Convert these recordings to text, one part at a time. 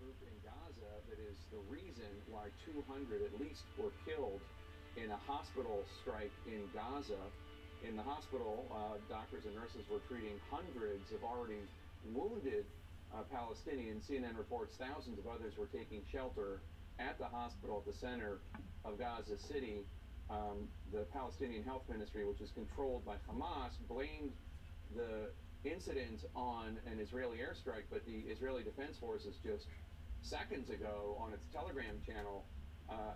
group in Gaza that is the reason why 200 at least were killed in a hospital strike in Gaza. In the hospital, doctors and nurses were treating hundreds of already wounded Palestinians. CNN reports thousands of others were taking shelter at the hospital at the center of Gaza City. The Palestinian Health Ministry, which is controlled by Hamas, blamed the incident on an Israeli airstrike, but the Israeli Defense Forces just seconds ago on its Telegram channel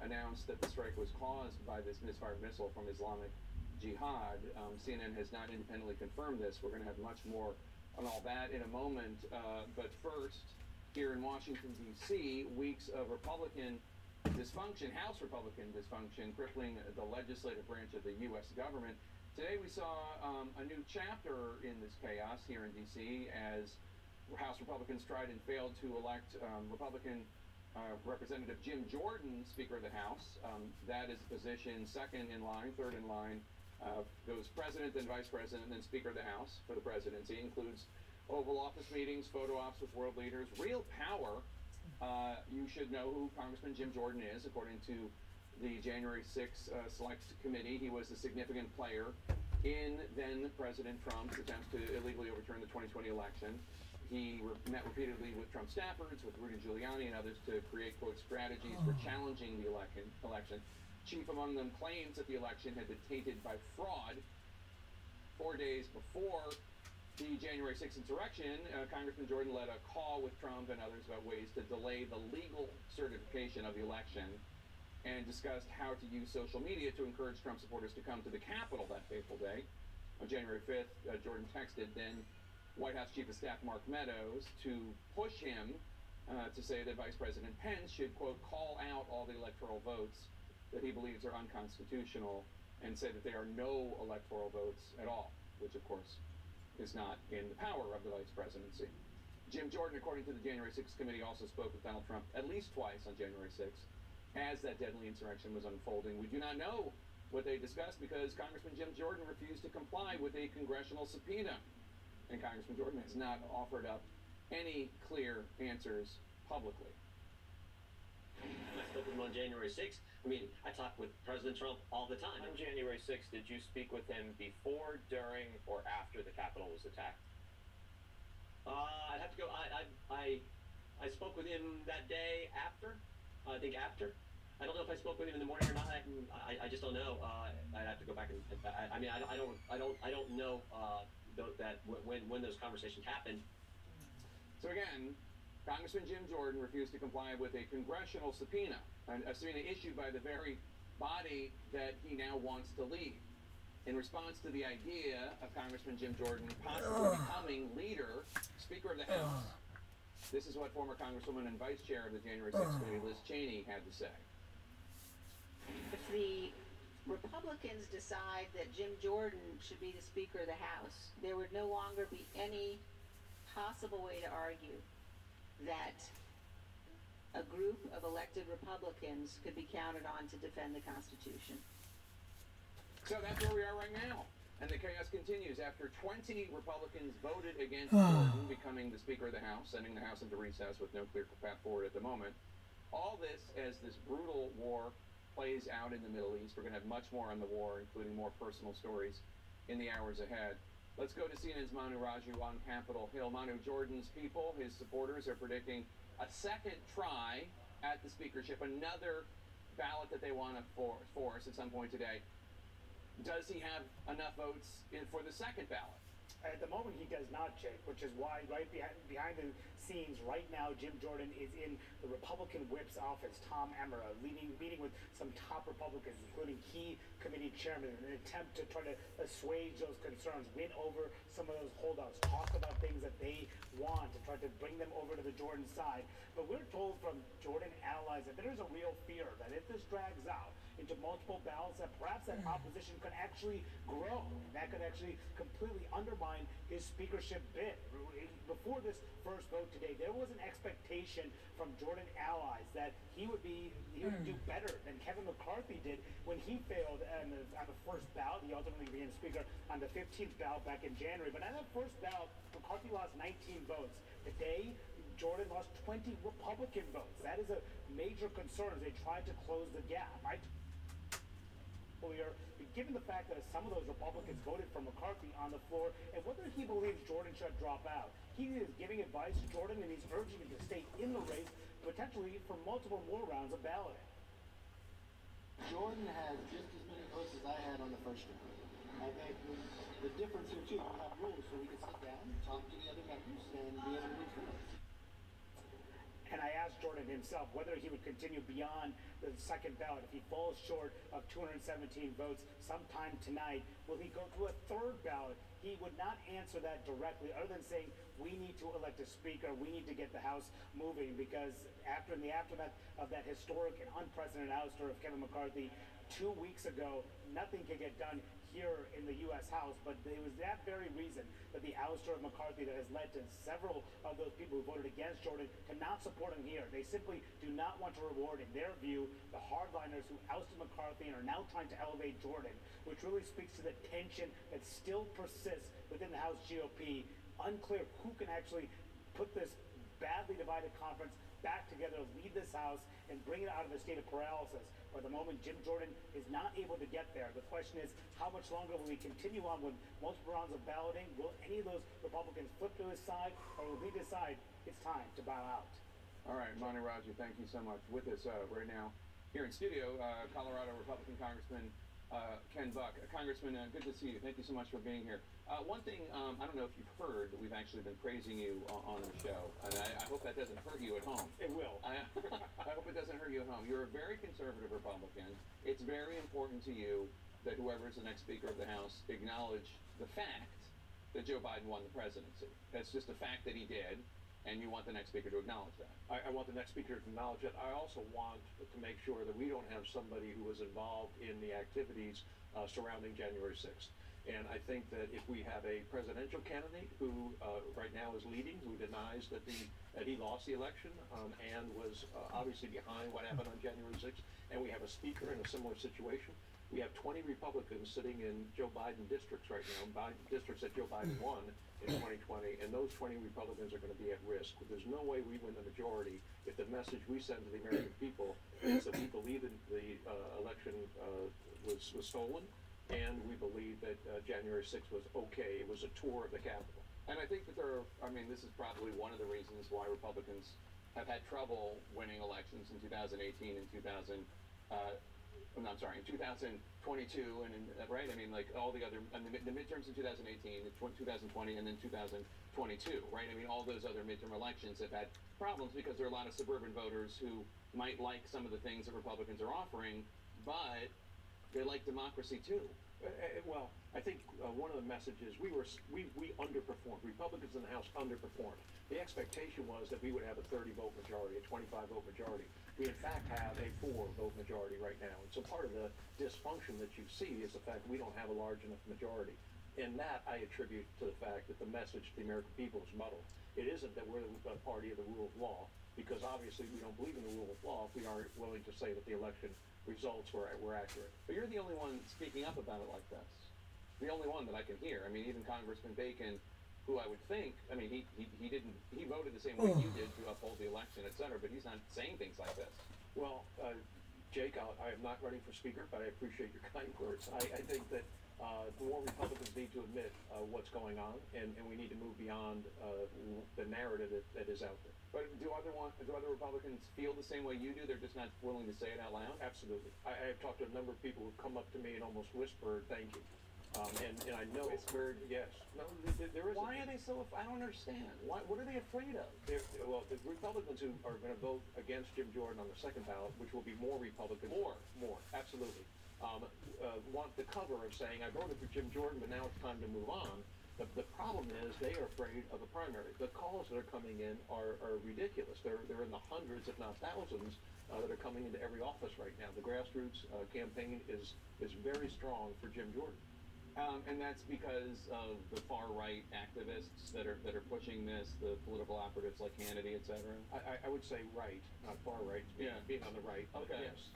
announced that the strike was caused by this misfired missile from Islamic Jihad. CNN has not independently confirmed this. We're going to have much more on all that in a moment. But first, here in Washington, D.C., weeks of Republican dysfunction, House Republican dysfunction, crippling the legislative branch of the U.S. government. Today we saw a new chapter in this chaos here in D.C. as House Republicans tried and failed to elect Republican Representative Jim Jordan Speaker of the House. That is a position second in line, third in line. Goes president, then vice president, then Speaker of the House for the presidency. Includes Oval Office meetings, photo ops with world leaders, real power. You should know who Congressman Jim Jordan is, according to the January 6th Select Committee. He was a significant player in then President Trump's attempts to illegally overturn the 2020 election. He met repeatedly with Trump staffers, with Rudy Giuliani and others to create, quote, strategies for challenging the election. Chief among them claims that the election had been tainted by fraud. 4 days before the January 6th insurrection, Congressman Jordan led a call with Trump and others about ways to delay the legal certification of the election and discussed how to use social media to encourage Trump supporters to come to the Capitol that fateful day. On January 5th, Jordan texted then White House Chief of Staff Mark Meadows to push him to say that Vice President Pence should, quote, call out all the electoral votes that he believes are unconstitutional and say that there are no electoral votes at all, which, of course, is not in the power of the vice presidency. Jim Jordan, according to the January 6th committee, also spoke with Donald Trump at least twice on January 6th as that deadly insurrection was unfolding. We do not know what they discussed because Congressman Jim Jordan refused to comply with a congressional subpoena. And Congressman Jordan has not offered up any clear answers publicly. I spoke with him on January 6th. I mean, I talk with President Trump all the time. On January 6th, did you speak with him before, during, or after the Capitol was attacked? I'd have to go. I spoke with him that day after. I think after. I don't know if I spoke with him in the morning or not. I just don't know. I'd have to go back and. I mean, I don't know that when those conversations happened. So again, Congressman Jim Jordan refused to comply with a congressional subpoena, a subpoena issued by the very body that he now wants to lead. In response to the idea of Congressman Jim Jordan possibly becoming leader, Speaker of the House, this is what former Congresswoman and Vice Chair of the January 6th Committee, Liz Cheney, had to say. If the Republicans decide that Jim Jordan should be the Speaker of the House, there would no longer be any possible way to argue that a group of elected Republicans could be counted on to defend the Constitution. So that's where we are right now. And the chaos continues after 20 Republicans voted against Jordan becoming the Speaker of the House, sending the House into recess with no clear path forward at the moment. All this as this brutal war plays out in the Middle East. We're going to have much more on the war, including more personal stories in the hours ahead. Let's go to CNN's Manu Raju on Capitol Hill. Manu, Jordan's people, his supporters, are predicting a second try at the speakership, another ballot that they want to force at some point today. Does he have enough votes for the second ballot? At the moment, he does not, Jake, which is why right behind the scenes right now, Jim Jordan is in the Republican whip's office, Tom Emmer, meeting with some top Republicans, including key committee chairmen, in an attempt to try to assuage those concerns, win over some of those holdouts, talk about things that they want, to try to bring them over to the Jordan side. But we're told from Jordan allies that there is a real fear that if this drags out into multiple ballots, that perhaps that opposition could actually grow. That could actually completely undermine his speakership bid. Before this first vote today, there was an expectation from Jordan allies that he would do better than Kevin McCarthy did when he failed on the first ballot. He ultimately became Speaker on the 15th ballot back in January. But on that first ballot, McCarthy lost 19 votes. Today, Jordan lost 20 Republican votes. That is a major concern as they tried to close the gap. Earlier, given the fact that some of those Republicans voted for McCarthy on the floor, and whether he believes Jordan should drop out, he is giving advice to Jordan, and he's urging him to stay in the race, potentially for multiple more rounds of balloting. Jordan has just as many votes as I had on the first round. I think the difference here too, we have rules so we can sit down, talk to the other members, and be able to move forward. And I asked Jordan himself whether he would continue beyond the second ballot. If he falls short of 217 votes sometime tonight, will he go to a third ballot? He would not answer that directly, other than saying, we need to elect a speaker, we need to get the House moving, because in the aftermath of that historic and unprecedented ouster of Kevin McCarthy 2 weeks ago, nothing could get done here in the U.S. House, but it was that very reason that the ouster of McCarthy that has led to several of those people who voted against Jordan to not support him here. They simply do not want to reward, in their view, the hardliners who ousted McCarthy and are now trying to elevate Jordan, which really speaks to the tension that still persists within the House GOP. Unclear who can actually put this badly divided conference back together, lead this House, and bring it out of a state of paralysis. For the moment, Jim Jordan is not able to get there. The question is, how much longer will he continue on with multiple rounds of balloting? Will any of those Republicans flip to his side, or will he decide it's time to bow out? All right, Monty Raji, thank you so much. With us right now, here in studio, Colorado Republican Congressman Ken Buck. Congressman, good to see you. Thank you so much for being here. One thing, I don't know if you've heard, but we've actually been praising you on the show, and I hope that doesn't hurt you at home. It will. I hope it doesn't hurt you at home. You're a very conservative Republican. It's very important to you that whoever is the next Speaker of the House acknowledge the fact that Joe Biden won the presidency. That's just a fact that he did, and you want the next Speaker to acknowledge that. I want the next Speaker to acknowledge it. I also want to make sure that we don't have somebody who was involved in the activities surrounding January 6th. And I think that if we have a presidential candidate who right now is leading, who denies that he lost the election and was obviously behind what happened on January 6th, and we have a speaker in a similar situation, we have 20 Republicans sitting in Joe Biden districts right now, districts that Joe Biden won in 2020, and those 20 Republicans are going to be at risk. There's no way we win the majority if the message we send to the American people is that we believe that the election was stolen, and we believe that January 6th was okay. It was a tour of the Capitol. And I think that this is probably one of the reasons why Republicans have had trouble winning elections in 2018 and 2022 and right? I mean, like all the other, the midterms in 2018, 2020, and then 2022, right? I mean, all those other midterm elections have had problems because there are a lot of suburban voters who might like some of the things that Republicans are offering, but they like democracy too. Well, I think one of the messages, we underperformed. Republicans in the House underperformed. The expectation was that we would have a 30-vote majority, a 25-vote majority. We, in fact, have a 4-vote majority right now. And so part of the dysfunction that you see is the fact we don't have a large enough majority. And that I attribute to the fact that the message to the American people is muddled. It isn't that we're the party of the rule of law, because obviously we don't believe in the rule of law if we aren't willing to say that the election results were accurate. But you're the only one speaking up about it like this. The only one that I can hear. I mean, even Congressman Bacon, who I would think, I mean, he voted the same way you did to uphold the election, et cetera, but he's not saying things like this. Well, Jake, I am not running for Speaker, but I appreciate your kind words. I think that more Republicans need to admit what's going on, and we need to move beyond the narrative that is out there. But do other Republicans feel the same way you do? They're just not willing to say it out loud? Absolutely. I have talked to a number of people who've come up to me and almost whispered, "Thank you." And I know whispered. Yes. No, there is. Why are they so? I don't understand. What are they afraid of? Well, the Republicans who are going to vote against Jim Jordan on the second ballot, which will be more Republicans. More. Absolutely. Want the cover of saying, "I voted for Jim Jordan, but now it's time to move on." The problem is they are afraid of the primary. The calls that are coming in are ridiculous. They're in the hundreds, if not thousands, that are coming into every office right now. The grassroots campaign is very strong for Jim Jordan. And that's because of the far-right activists that are pushing this, the political operatives like Hannity, et cetera? I would say right, not far-right, being on the right. Okay. Yes,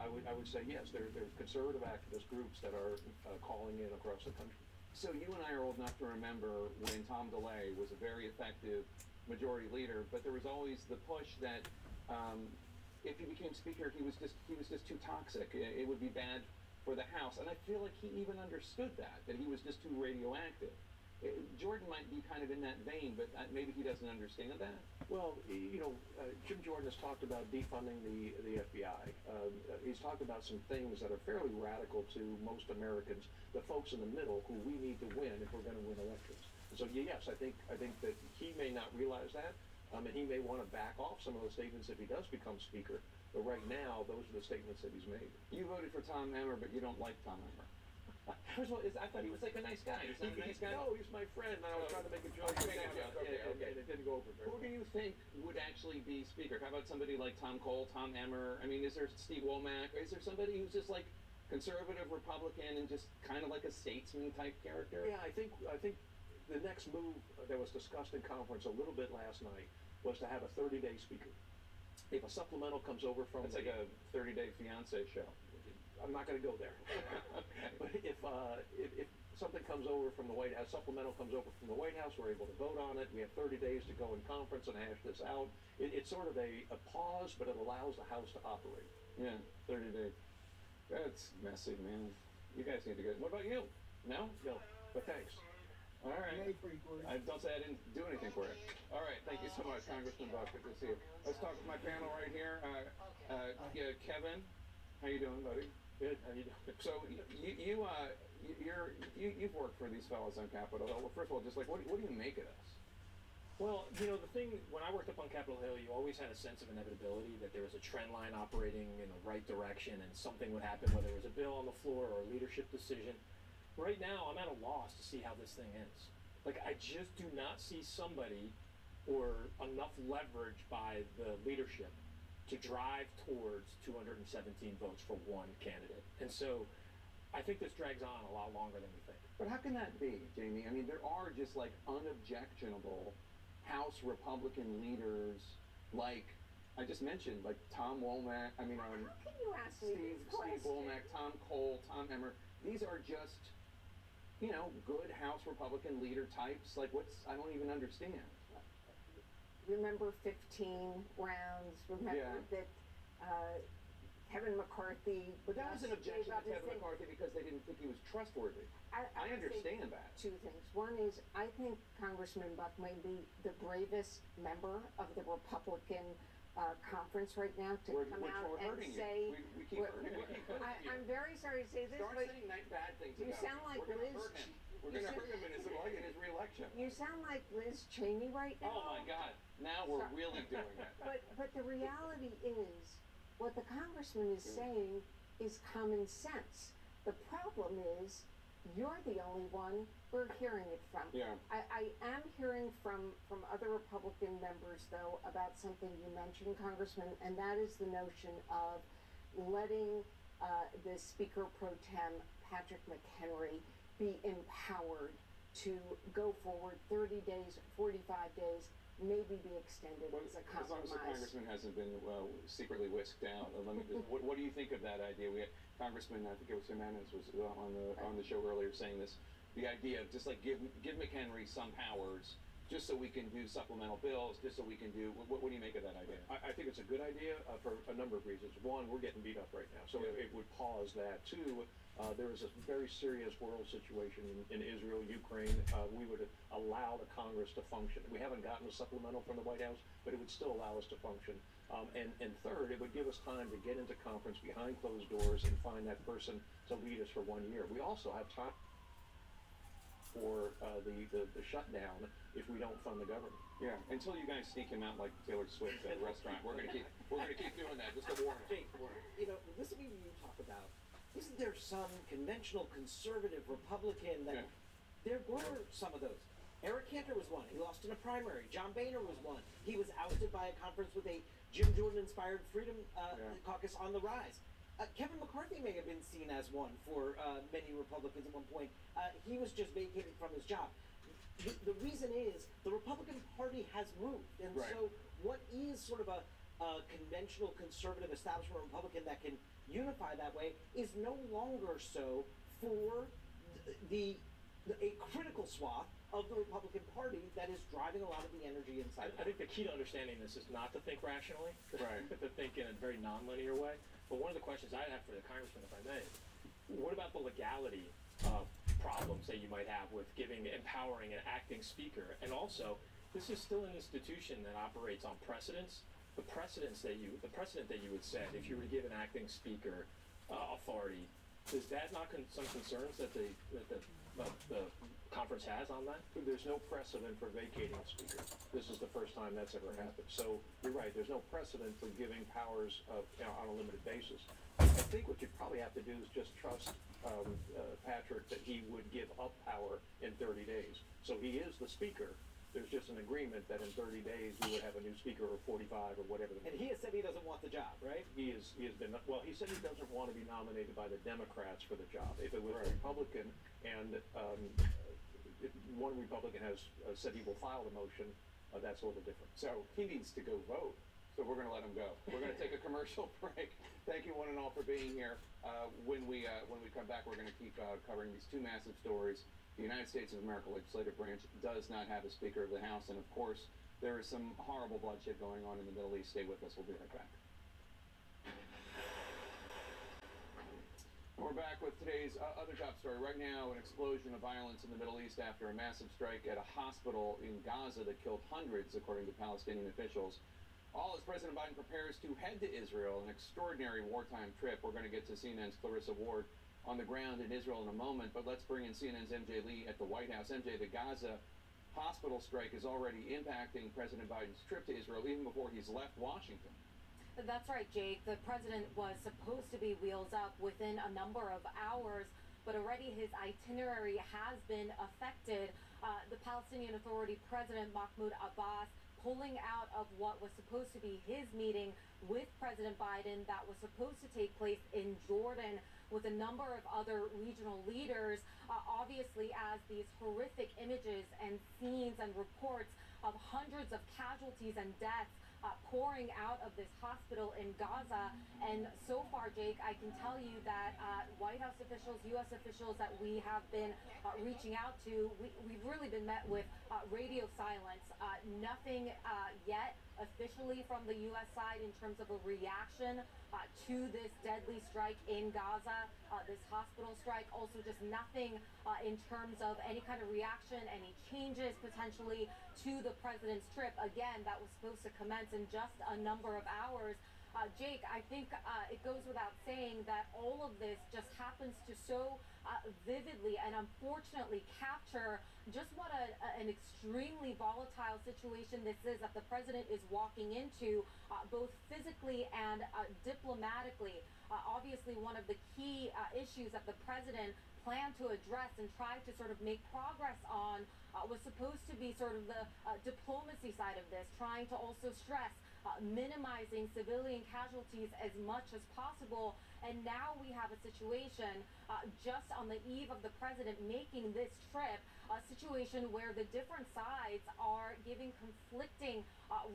I would say yes. They're conservative activist groups that are calling in across the country. So you and I are old enough to remember when Tom DeLay was a very effective majority leader, but there was always the push that if he became speaker, he was just too toxic. It would be bad for the House, and I feel like he even understood that he was just too radioactive. Jordan might be kind of in that vein, but maybe he doesn't understand that. Well, Jim Jordan has talked about defunding the FBI. He's talked about some things that are fairly radical to most Americans, the folks in the middle who we need to win if we're going to win elections. So yes, I think that he may not realize that, and he may want to back off some of those statements if he does become speaker. But right now, those are the statements that he's made. You voted for Tom Emmer, but you don't like Tom Emmer. First of all, I thought he was like a nice guy. He's not a nice guy. No, he's my friend. And I was trying to make a joke. Okay. And it didn't go over very well. Who do you think would actually be speaker? How about somebody like Tom Cole, Tom Emmer? I mean, is there Steve Womack? Is there somebody who's just like conservative Republican and just kind of like a statesman type character? Yeah, I think the next move that was discussed in conference a little bit last night was to have a 30-day speaker. If a supplemental comes over from... It's like a 30-day fiance show. I'm not going to go there. Okay. But if something comes over from the White House, supplemental comes over from the White House, we're able to vote on it. We have 30 days to go in conference and hash this out. It's sort of a pause, but it allows the House to operate. Yeah, 30 days. That's messy, man. You guys need to go. What about you? No? No, but thanks. All right. Don't say I didn't do anything for you. All right. Thank you so much, Congressman Buck. Good to see you. Let's talk with my panel right here. Kevin, how you doing, buddy? Good. How you doing? So you've worked for these fellows on Capitol Hill. Well, first of all, just like what do you make of this? Well, the thing, when I worked up on Capitol Hill, you always had a sense of inevitability, that there was a trend line operating in the right direction and something would happen, whether it was a bill on the floor or a leadership decision. Right now, I'm at a loss to see how this thing ends. Like, I just do not see somebody or enough leverage by the leadership to drive towards 217 votes for one candidate. And so I think this drags on a lot longer than we think. But how can that be, Jamie? I mean, there are just like unobjectionable House Republican leaders, like I just mentioned, like Tom Womack. I mean, how can you ask me Steve Womack, Tom Cole, Tom Emmer. These are just, good House Republican leader types. Like, I don't even understand. Remember 15 rounds? Remember that Kevin McCarthy... But that was an objection to Kevin McCarthy because they didn't think he was trustworthy. I understand that. Two things. One is, I think Congressman Buck may be the bravest member of the Republican conference right now to come out and say... We keep hurting him. I'm very sorry to say this, Start but saying bad things you about sound him. like We're going to Liz... hurt him. We're going to hurt him in his re-election. You sound like Liz Cheney right now. Oh my God. Now we're really doing it. But the reality is, what the congressman is saying is common sense. The problem is, you're the only one we're hearing it from. Yeah. I am hearing from other Republican members, though, about something you mentioned, Congressman, and that is the notion of letting the Speaker Pro Tem, Patrick McHenry, be empowered to go forward 30 days, 45 days, maybe be extended as a compromise. As long as the congressman hasn't been secretly whisked out, let me just, what do you think of that idea? We had Congressman, I think it was Jimenez, was on the show earlier saying this. The idea of just like give McHenry some powers, just so we can do supplemental bills, just so we can do. What do you make of that idea? I think it's a good idea for a number of reasons. One, we're getting beat up right now, so it would pause that. Two, there is a very serious world situation in Israel, Ukraine. We would allow the Congress to function. We haven't gotten a supplemental from the White House, but it would still allow us to function. And third, it would give us time to get into conference behind closed doors and find that person to lead us for 1 year. We also have time for the shutdown if we don't fund the government. Yeah, until you guys sneak him out like Taylor Swift at a restaurant, we're gonna keep doing that. Just a warning. Jake, listening to you talk about, isn't there some conventional conservative Republican that there were some of those? Eric Cantor was one. He lost in a primary. John Boehner was one. He was ousted by a conference with a Jim Jordan-inspired Freedom Caucus on the rise. Kevin McCarthy may have been seen as one for many Republicans at one point. He was just vacated from his job. The reason is the Republican Party has moved. And so what is sort of a conventional conservative establishment Republican that can unify that way is no longer so for a critical swath of the Republican Party that is driving a lot of the energy inside. I think the key to understanding this is not to think rationally, Right. to think in a very non-linear way. But one of the questions I'd have for the congressman, if I may, what about the legality problems that you might have with empowering an acting speaker? And also, this is still an institution that operates on precedents. The precedent that you would set if you were to give an acting speaker authority, does that not some concerns that the conference has on that? There's no precedent for vacating a speaker. This is the first time that's ever happened. So you're right, there's no precedent for giving powers on a limited basis. I think what you'd probably have to do is just trust Patrick that he would give up power in 30 days. So he is the speaker. There's just an agreement that in 30 days we would have a new speaker, or 45, or whatever. And he has said he doesn't want the job, right? He has been, well, he said he doesn't want to be nominated by the Democrats for the job. If it was a Republican, and if one Republican has said he will file the motion, that's a little different. So he needs to go vote. So we're going to let him go. We're going to take a commercial break. Thank you one and all for being here. When we come back, we're going to keep covering these two massive stories. The United States of America legislative branch does not have a Speaker of the House, and of course, there is some horrible bloodshed going on in the Middle East. Stay with us. We'll be right back. We're back with today's other top story. Right now, an explosion of violence in the Middle East after a massive strike at a hospital in Gaza that killed hundreds, according to Palestinian officials. All as President Biden prepares to head to Israel, an extraordinary wartime trip. We're going to get to CNN's Clarissa Ward on the ground in Israel in a moment, but let's bring in CNN's MJ Lee at the White House. MJ, the Gaza hospital strike is already impacting President Biden's trip to Israel even before he's left Washington. That's right, Jake. The president was supposed to be wheels up within a number of hours, but already his itinerary has been affected. The Palestinian Authority President Mahmoud Abbas pulling out of what was supposed to be his meeting with President Biden that was supposed to take place in Jordan with a number of other regional leaders, obviously as these horrific images and scenes and reports of hundreds of casualties and deaths pouring out of this hospital in Gaza. And so far, Jake, I can tell you that White House officials, U.S. officials that we have been reaching out to, we've really been met with radio silence. Nothing yet officially from the U.S. side in terms of a reaction to this deadly strike in Gaza, this hospital strike. Also just nothing in terms of any kind of reaction, any changes potentially to the president's trip. Again, that was supposed to commence in just a number of hours. Jake, I think it goes without saying that all of this just happens to so vividly and unfortunately capture just what an extremely volatile situation this is that the president is walking into, both physically and diplomatically. Obviously, one of the key issues that the president planned to address and try to sort of make progress on was supposed to be sort of the diplomacy side of this, trying to also stress minimizing civilian casualties as much as possible. And now we have a situation just on the eve of the president making this trip, a situation where the different sides are giving conflicting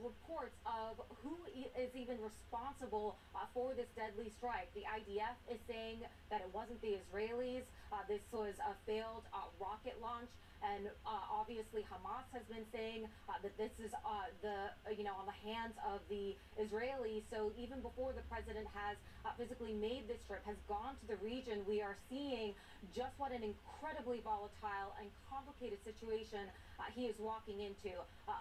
reports of who is even responsible for this deadly strike. The IDF is saying that it wasn't the Israelis. This was a failed rocket launch. And obviously Hamas has been saying that this is on the hands of the Israelis. So even before the president has physically made this trip, has gone to the region, we are seeing just what an incredibly volatile and complicated situation he is walking into.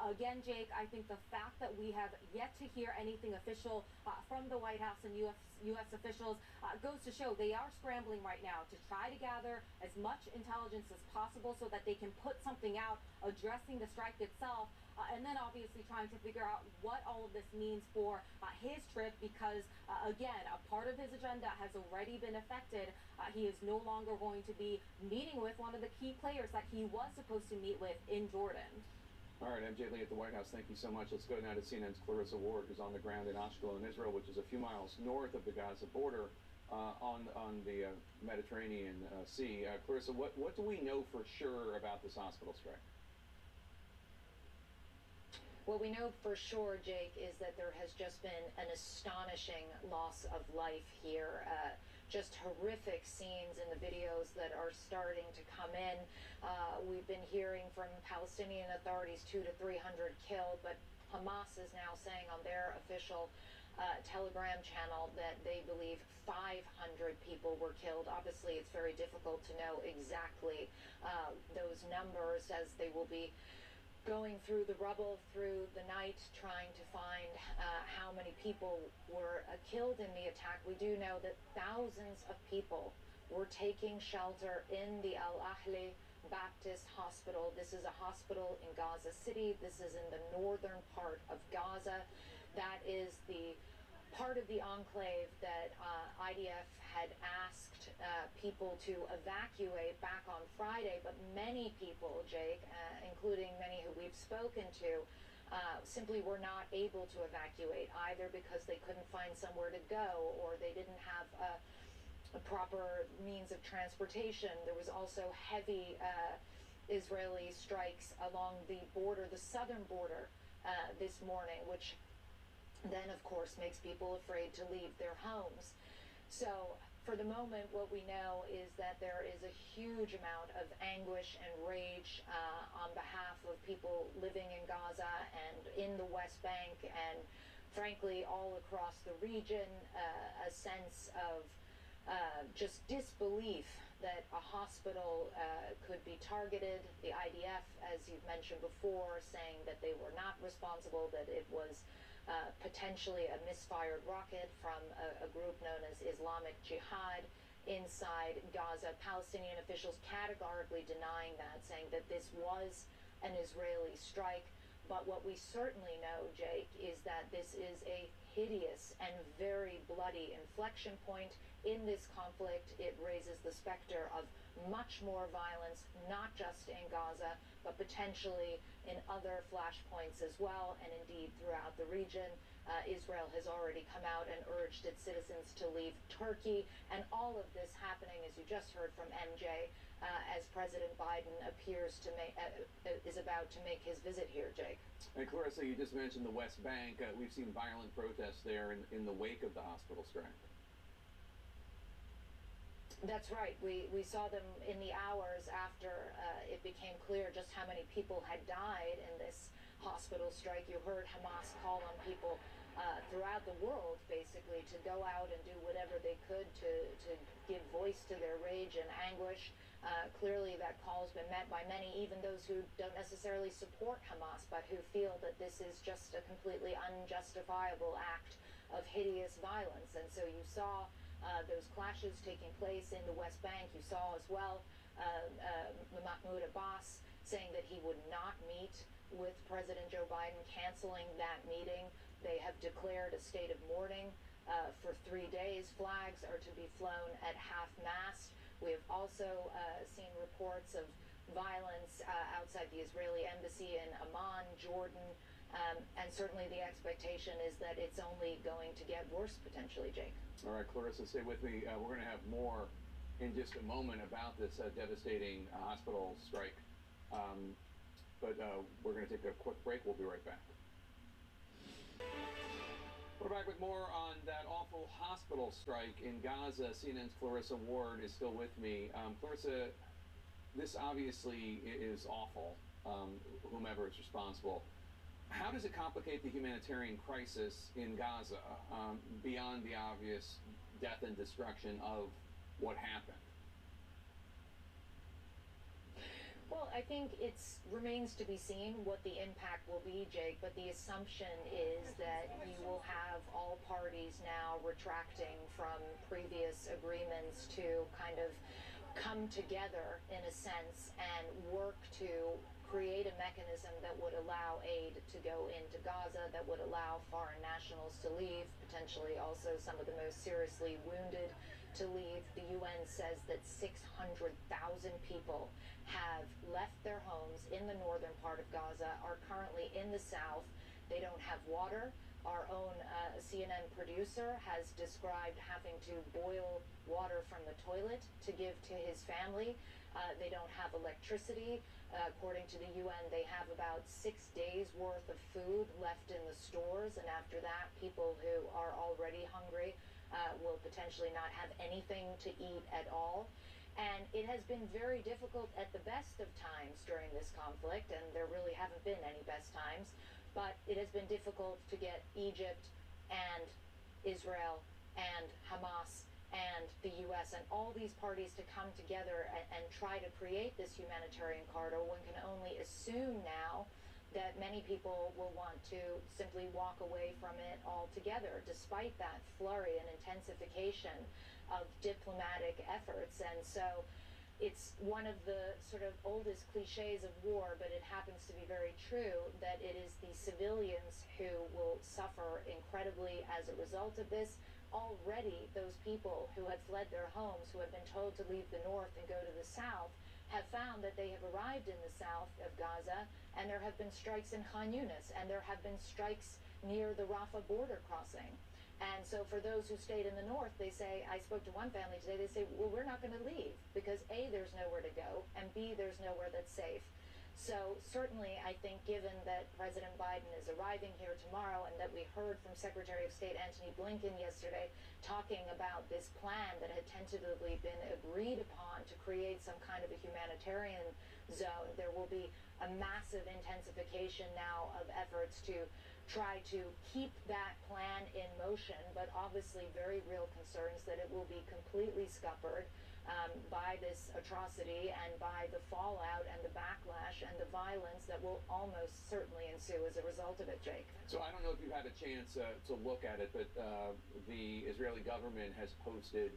Again, Jake, I think the fact that we have yet to hear anything official from the White House and U.S. officials goes to show they are scrambling right now to try to gather as much intelligence as possible so that they can put something out addressing the strike itself, and then obviously trying to figure out what all of this means for his trip, because again, a part of his agenda has already been affected. He is no longer going to be meeting with one of the key players that he was supposed to meet with in Jordan. All right, MJ Lee at the White House, thank you so much. Let's go now to CNN's Clarissa Ward, who's on the ground in Ashkelon, Israel, which is a few miles north of the Gaza border on the Mediterranean Sea. Clarissa, what do we know for sure about this hospital strike? What we know for sure, Jake, is that there has just been an astonishing loss of life here. just horrific scenes in the videos that are starting to come in. We've been hearing from Palestinian authorities 200 to 300 killed, but Hamas is now saying on their official Telegram channel that they believe 500 people were killed. Obviously, it's very difficult to know exactly those numbers, as they will be going through the rubble through the night, trying to find how many people were killed in the attack. We do know that thousands of people were taking shelter in the Al-Ahli Baptist Hospital. This is a hospital in Gaza City. This is in the northern part of Gaza. That is the part of the enclave that IDF had asked people to evacuate back on Friday, but many people, Jake, including many who we've spoken to, simply were not able to evacuate, either because they couldn't find somewhere to go or they didn't have a proper means of transportation. There was also heavy Israeli strikes along the border, the southern border, this morning, which then, of course, makes people afraid to leave their homes. So, for the moment, what we know is that there is a huge amount of anguish and rage on behalf of people living in Gaza and in the West Bank and, frankly, all across the region, a sense of just disbelief that a hospital could be targeted. The IDF, as you've mentioned before, saying that they were not responsible, that it was potentially a misfired rocket from a group known as Islamic Jihad inside Gaza. Palestinian officials categorically denying that, saying that this was an Israeli strike. But what we certainly know, Jake, is that this is a hideous and very bloody inflection point in this conflict. It raises the specter of much more violence, not just in Gaza, but potentially in other flashpoints as well, and indeed throughout the region. Israel has already come out and urged its citizens to leave Turkey, and all of this happening, as you just heard from MJ, as President Biden appears to make, is about to make his visit here, Jake. And Clarissa, you just mentioned the West Bank. We've seen violent protests there in the wake of the hospital strike. That's right. We saw them in the hours after it became clear just how many people had died in this hospital strike. You heard Hamas call on people throughout the world, basically, to go out and do whatever they could to give voice to their rage and anguish. Clearly, that call's been met by many, even those who don't necessarily support Hamas, but who feel that this is just a completely unjustifiable act of hideous violence. And so you saw those clashes taking place in the West Bank. You saw as well Mahmoud Abbas saying that he would not meet with President Joe Biden, canceling that meeting. They have declared a state of mourning for 3 days. Flags are to be flown at half-mast. We have also seen reports of violence outside the Israeli embassy in Amman, Jordan, and certainly the expectation is that it's only going to get worse potentially, Jake. All right, Clarissa, stay with me. We're going to have more in just a moment about this devastating hospital strike. But we're going to take a quick break. We'll be right back. We're back with more on that awful hospital strike in Gaza. CNN's Clarissa Ward is still with me. Clarissa, this obviously is awful, whomever is responsible. How does it complicate the humanitarian crisis in Gaza beyond the obvious death and destruction of what happened? Well, I think it remains to be seen what the impact will be, Jake, but the assumption is that you will have all parties now retracting from previous agreements to kind of come together, in a sense, and work to create a mechanism that would allow aid to go into Gaza, that would allow foreign nationals to leave, potentially also some of the most seriously wounded to leave. The UN says that 600,000 people have left their homes in the northern part of Gaza, are currently in the south. They don't have water. Our own CNN producer has described having to boil water from the toilet to give to his family. They don't have electricity. According to the UN, they have about 6 days worth of food left in the stores, and after that, people who are already hungry will potentially not have anything to eat at all. And it has been very difficult at the best of times during this conflict, and there really haven't been any best times, but it has been difficult to get Egypt and Israel and Hamas and the U.S. and all these parties to come together and try to create this humanitarian corridor. One can only assume now that many people will want to simply walk away from it altogether, despite that flurry and intensification of diplomatic efforts. And so it's one of the sort of oldest cliches of war, but it happens to be very true, that it is the civilians who will suffer incredibly as a result of this. Already, those people who had fled their homes, who had been told to leave the north and go to the south, have found that they have arrived in the south of Gaza, and there have been strikes in Khan Yunis, and there have been strikes near the Rafah border crossing. And so for those who stayed in the north, they say, I spoke to one family today, they say, well, we're not going to leave because A, there's nowhere to go, and B, there's nowhere that's safe. So certainly, I think, given that President Biden is arriving here tomorrow and that we heard from Secretary of State Antony Blinken yesterday talking about this plan that had tentatively been agreed upon to create some kind of a humanitarian zone, there will be a massive intensification now of efforts to try to keep that plan in motion, but obviously very real concerns that it will be completely scuppered by this atrocity and by the fallout and the backlash and the violence that will almost certainly ensue as a result of it, Jake. So I don't know if you've had a chance to look at it, but the Israeli government has posted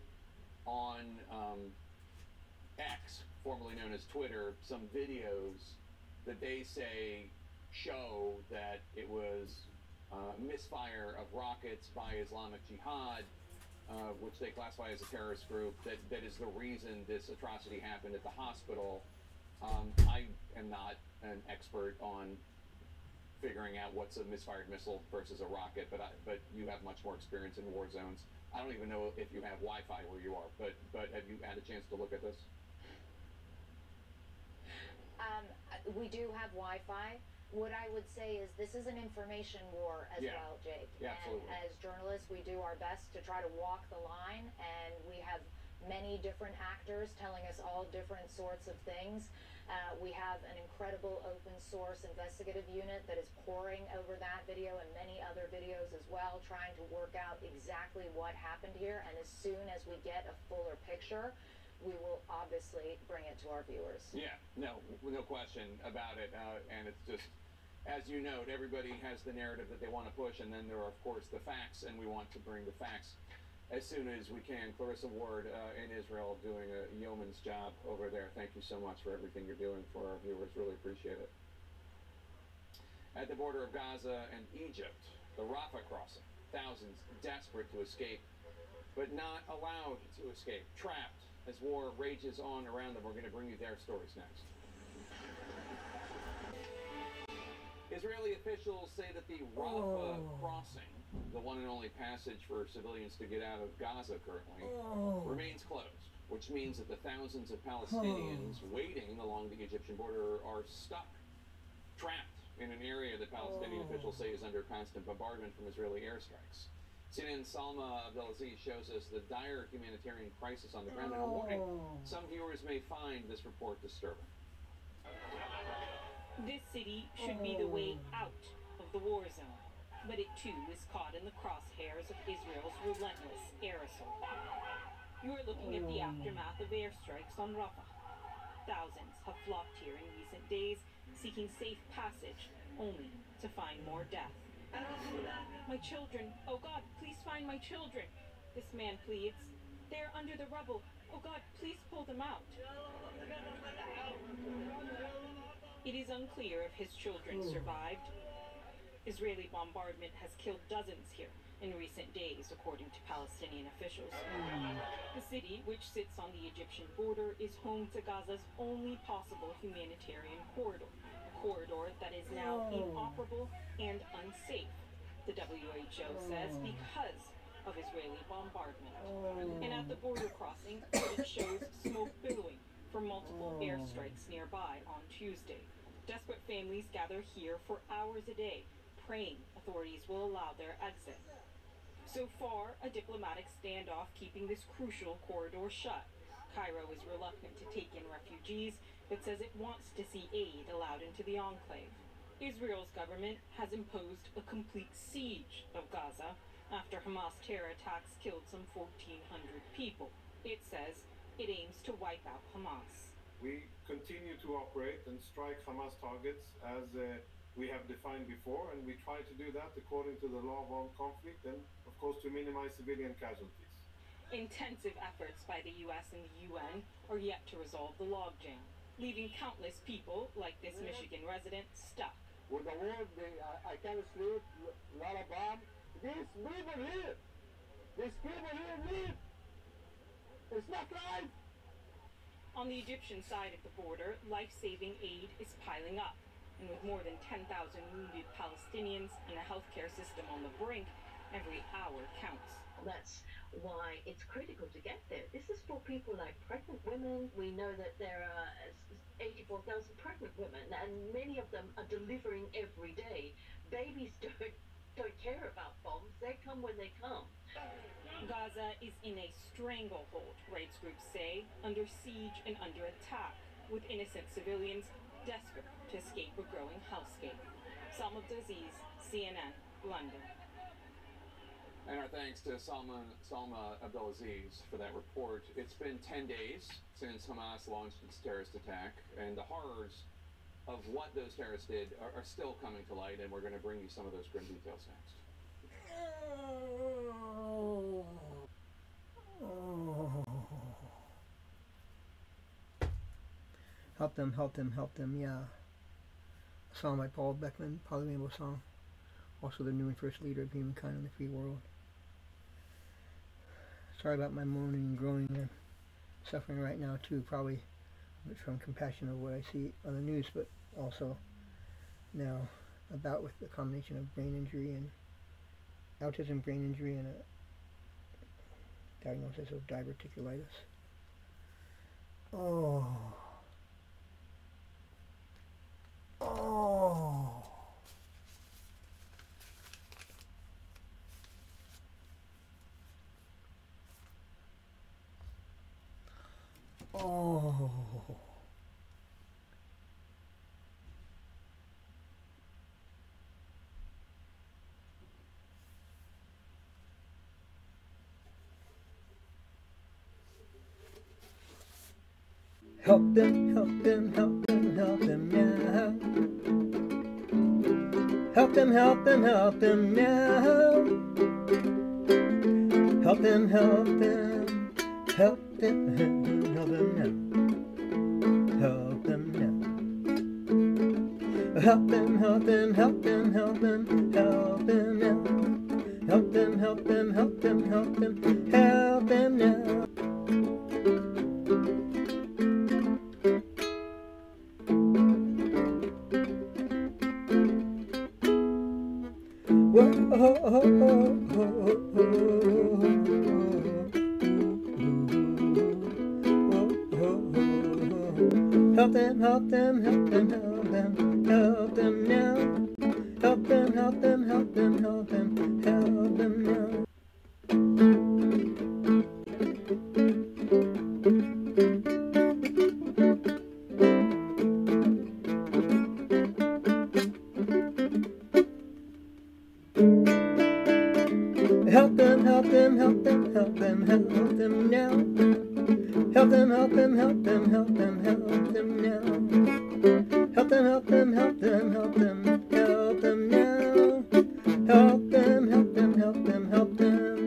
on X, formerly known as Twitter, some videos that they say show that it was misfire of rockets by Islamic Jihad, which they classify as a terrorist group, that is the reason this atrocity happened at the hospital. I am not an expert on figuring out what's a misfired missile versus a rocket, but you have much more experience in war zones. I don't even know if you have Wi-Fi where you are, but have you had a chance to look at this? We do have Wi-Fi. What I would say is this is an information war as well, Jake. Yeah, absolutely. And as journalists, we do our best to try to walk the line, and we have many different actors telling us all different sorts of things. We have an incredible open source investigative unit that is poring over that video and many other videos as well, trying to work out exactly what happened here. And as soon as we get a fuller picture, we will obviously bring it to our viewers. Yeah, no question about it. And it's just, as you note, everybody has the narrative that they want to push, and then there are, of course, the facts, and we want to bring the facts as soon as we can. Clarissa Ward in Israel doing a yeoman's job over there. Thank you so much for everything you're doing for our viewers. Really appreciate it. At the border of Gaza and Egypt, the Rafah crossing, thousands desperate to escape, but not allowed to escape, trapped as war rages on around them. We're going to bring you their stories next. Israeli officials say that the Rafah crossing, the one and only passage for civilians to get out of Gaza currently, remains closed, which means that the thousands of Palestinians waiting along the Egyptian border are stuck, trapped in an area that Palestinian officials say is under constant bombardment from Israeli airstrikes. CNN's Salma Abdelaziz shows us the dire humanitarian crisis on the ground, and a warning: some viewers may find this report disturbing. This city should be the way out of the war zone, but it too is caught in the crosshairs of Israel's relentless air assault. You are looking at the aftermath of airstrikes on Rafah. Thousands have flocked here in recent days, seeking safe passage, only to find more death. My children, oh God, please find my children. This man pleads. They're under the rubble. Oh God, please pull them out. It is unclear if his children survived. Israeli bombardment has killed dozens here in recent days, according to Palestinian officials. The city, which sits on the Egyptian border, is home to Gaza's only possible humanitarian corridor, a corridor that is now inoperable and unsafe, the WHO says, because of Israeli bombardment. And at the border crossing, it shows smoke billowing from multiple airstrikes nearby on Tuesday. Desperate families gather here for hours a day, praying authorities will allow their exit. So far, a diplomatic standoff keeping this crucial corridor shut. Cairo is reluctant to take in refugees, but says it wants to see aid allowed into the enclave. Israel's government has imposed a complete siege of Gaza after Hamas terror attacks killed some 1,400 people. It says it aims to wipe out Hamas. We continue to operate and strike Hamas targets as we have defined before, and we try to do that according to the law of armed conflict and, of course, to minimize civilian casualties. Intensive efforts by the U.S. and the UN are yet to resolve the logjam, leaving countless people, like this Michigan resident, stuck. With the war, I can't sleep, a lot of bombs. These people live. These people here live. It's not life. On the Egyptian side of the border, life-saving aid is piling up. And with more than 10,000 wounded Palestinians and a healthcare system on the brink, every hour counts. That's why it's critical to get there. This is for people like pregnant women. We know that there are 84,000 pregnant women, and many of them are delivering every day. Babies don't care about bombs. They come when they come. Gaza is in a stranglehold, rights groups say, under siege and under attack, with innocent civilians desperate to escape a growing hellscape. Salma Abdelaziz, CNN, London. And our thanks to Salma Abdelaziz for that report. It's been 10 days since Hamas launched its terrorist attack, and the horrors of what those terrorists did are still coming to light, and we're going to bring you some of those grim details next. Help them, help them, help them, yeah. A song by Paul Beckman, Polly Rainbow song. Also the new and first leader of humankind in the free world. Sorry about my moaning and groaning. I'm suffering right now too, probably from compassion of what I see on the news, but also now about with the combination of brain injury and autism, brain injury, and a diagnosis of diverticulitis. Oh. Oh. Oh. Help them, help them, help them, help them now. Help them, help them, help them now. Help them, help them, help them, help them now. Help them now. Help them, help them, help them, help them, help them now. Help them, help them, help them, help them, help them now. Help them, help them, help them, help them, help them now. Help them, help them, help them, help them, help them now. Help them, help them, help them, help them, help them now. Help them, help them, help them, help them, help them now. Help them, help them, help them, help them, help them now. Help them, help them, help them, help them now. Help them, help them, help them, help them now. Help them, help them, help them, help them, help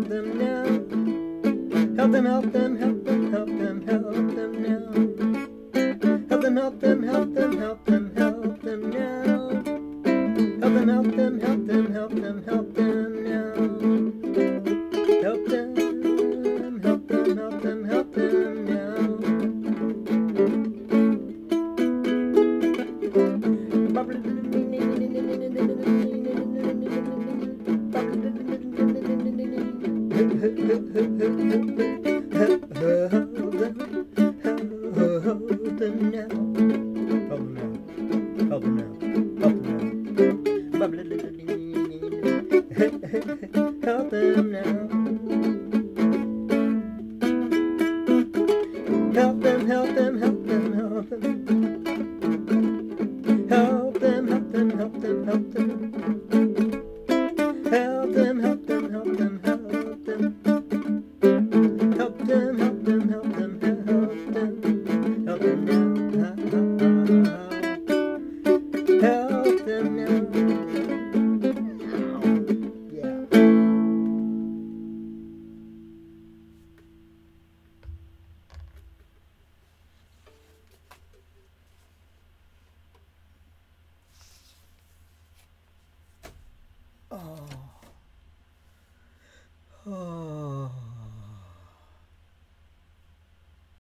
them now. Help them, help them, help them, help them, help them now. Help them, help them, help them, help them, help them now. Help them, help them, help them, help them, help them now. Help them, help them, help them, help them now. Help hey, hey, hey.